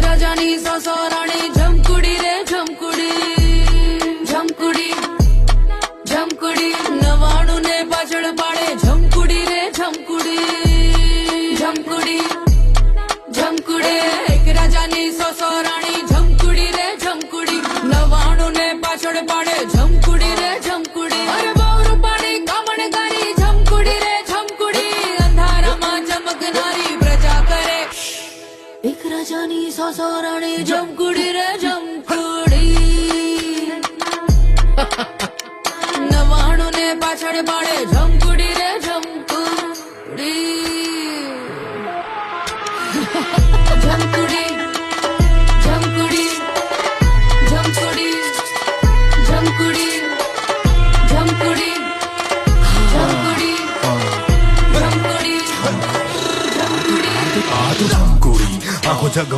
રાજાની સસરાણી જમકુડી રે જમકુડી જમકુડી જમકુડી 99 ને પાછળ પાડે જમકુડી રે જમકુડી જમકુડી જમકુડે એક રાજાની સસરાણી જમકુડી રે જમકુડી 99 ને પાછળ પાડે જમકુડી રે જમકુડી અરે બહુ રૂપાળી કામણગારી જમકુડી રે જમકુડી અંધારામાં ચમકનારી પ્રજા કરે એક રાજાની સસરાણી જમકુડી રે જમકુડી 99 ને પાછળ પાડે જમકુડી રે જમકુડી જમકુડી જમકુડી જમકુડી જમકુડી જમકુડી જમકુડી જમકુડી જમકુડી જમકુડી આખો જગ